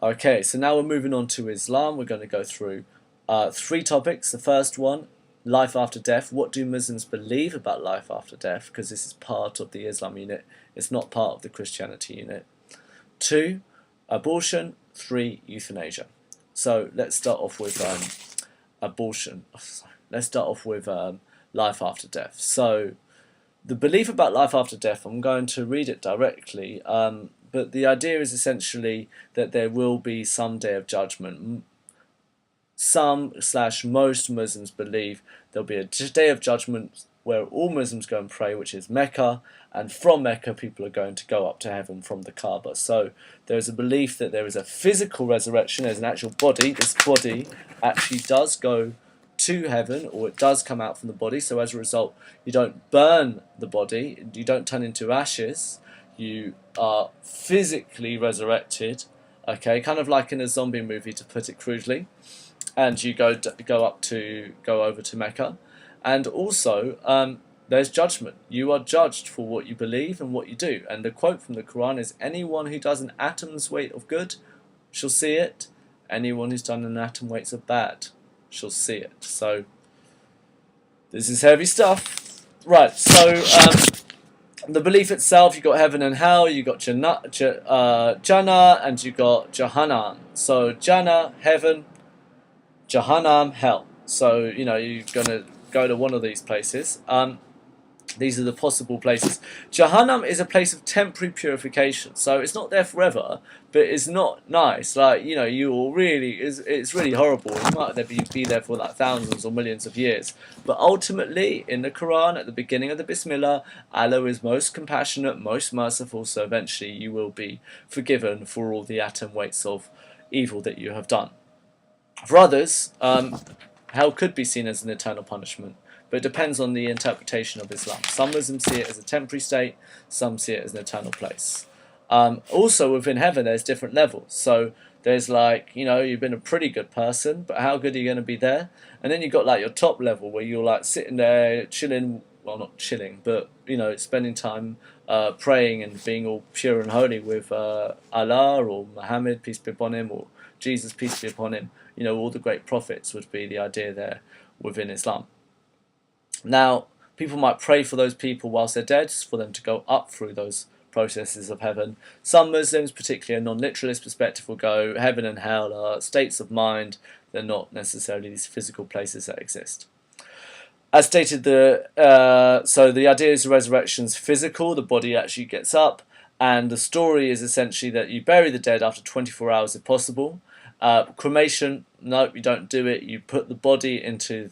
Okay, so now we're moving on to Islam. We're going to go through three topics. The first one, life after death. What do Muslims believe about life after death? Because this is part of the Islam unit. It's not part of the Christianity unit. 2, abortion. 3, euthanasia. So let's start off with abortion. Let's start off with life after death. So the belief about life after death, I'm going to read it directly, but the idea is essentially that there will be some day of judgment. Some/most Muslims believe there'll be a day of judgment where all Muslims go and pray, which is Mecca, and from Mecca people are going to go up to heaven from the Kaaba. So there's a belief that there is a physical resurrection, there's an actual body, this body actually does go to heaven, or it does come out from the body, so as a result you don't burn the body, you don't turn into ashes, you are physically resurrected, okay, kind of like in a zombie movie to put it crudely, and you go over to Mecca. And also there's judgment. You are judged for what you believe and what you do. And the quote from the Quran is, anyone who does an atom's weight of good shall see it, anyone who's done an atom weight of bad shall see it. So this is heavy stuff. Right, so the belief itself, you've got heaven and hell, you've got Jannah and you've got Jahannam. So Jannah, heaven, Jahannam, hell. So, you know, you're going to go to one of these places. These are the possible places. Jahannam is a place of temporary purification, so it's not there forever, but it's not nice. Like, you know, it's really horrible. You might be there for like thousands or millions of years. But ultimately, in the Quran, at the beginning of the Bismillah, Allah is most compassionate, most merciful, so eventually you will be forgiven for all the atom weights of evil that you have done. For others, hell could be seen as an eternal punishment, but it depends on the interpretation of Islam. Some Muslims see it as a temporary state, some see it as an eternal place. Also within heaven there's different levels, so there's like, you know, you've been a pretty good person, but how good are you going to be there? And then you've got like your top level where you're like sitting there chilling, well not chilling, but you know, spending time praying and being all pure and holy with Allah or Muhammad, peace be upon him, or Jesus, peace be upon him. You know, all the great prophets would be the idea there within Islam. Now, people might pray for those people whilst they're dead, for them to go up through those processes of heaven. Some Muslims, particularly a non-literalist perspective, will go heaven and hell are states of mind, they're not necessarily these physical places that exist. As stated, so the idea is the resurrection's physical, the body actually gets up, and the story is essentially that you bury the dead after 24 hours if possible. Cremation, no, you don't do it. You put the body into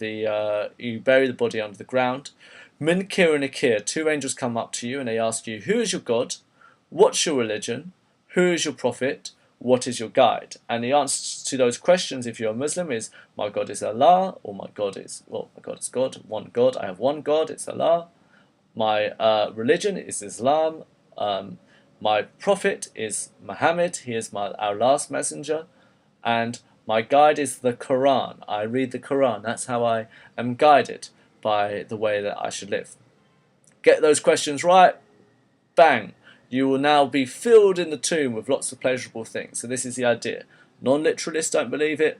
you bury the body under the ground. Munkar and Nakir, 2 angels come up to you and they ask you, who is your God? What's your religion? Who is your prophet? What is your guide? And the answer to those questions, if you're a Muslim, is my God is Allah, or my God is God, one God. I have one God, it's Allah. My religion is Islam. My prophet is Muhammad, he is our last messenger. And my guide is the Quran. I read the Quran. That's how I am guided by the way that I should live. Get those questions right, bang. You will now be filled in the tomb with lots of pleasurable things. So this is the idea. Non-literalists don't believe it.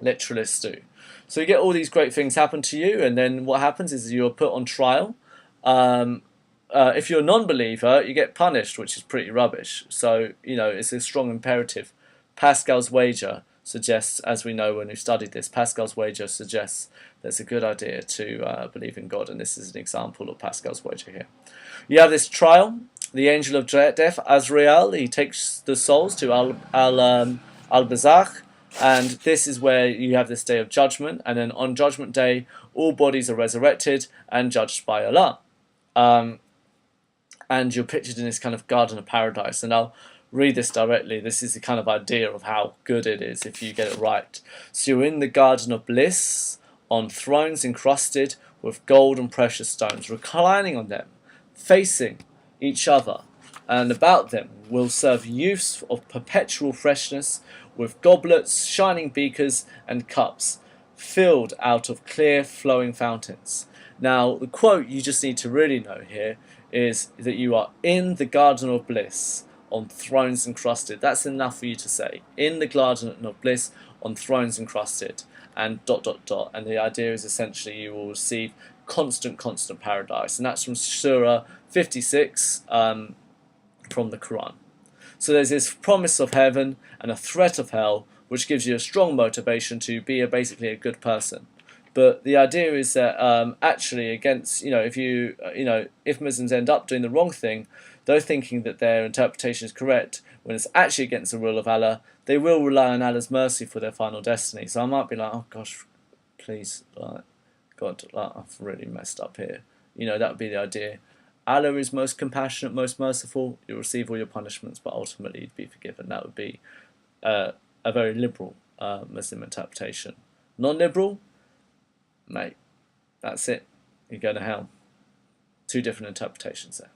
Literalists do. So you get all these great things happen to you, and then what happens is you're put on trial. If you're a non-believer, you get punished, which is pretty rubbish. So, you know, it's a strong imperative. Pascal's wager suggests, as we know when we've studied this, Pascal's wager suggests that it's a good idea to believe in God, and this is an example of Pascal's wager here. You have this trial. The angel of death, Azrael, he takes the souls to Al-Barzakh, and this is where you have this day of judgment, and then on Judgment Day, all bodies are resurrected and judged by Allah. And you're pictured in this kind of garden of paradise, and I'll read this directly. This is the kind of idea of how good it is if you get it right. So you're in the garden of bliss, on thrones encrusted with gold and precious stones, reclining on them, facing each other, and about them will serve youths of perpetual freshness, with goblets, shining beakers, and cups, filled out of clear flowing fountains. Now, the quote you just need to really know here is that you are in the garden of bliss, on thrones encrusted. That's enough for you to say. In the garden of bliss, on thrones encrusted, and dot dot dot. And the idea is essentially you will receive constant paradise. And that's from Surah 56 from the Quran. So there's this promise of heaven and a threat of hell, which gives you a strong motivation to be basically a good person. But the idea is that actually, against if Muslims end up doing the wrong thing, though thinking that their interpretation is correct, when it's actually against the will of Allah, they will rely on Allah's mercy for their final destiny. So I might be like, oh gosh, please, God, I've really messed up here. That would be the idea. Allah is most compassionate, most merciful. You'll receive all your punishments, but ultimately you'd be forgiven. That would be a very liberal Muslim interpretation. Non-liberal, mate, that's it. You go to hell. Two different interpretations there.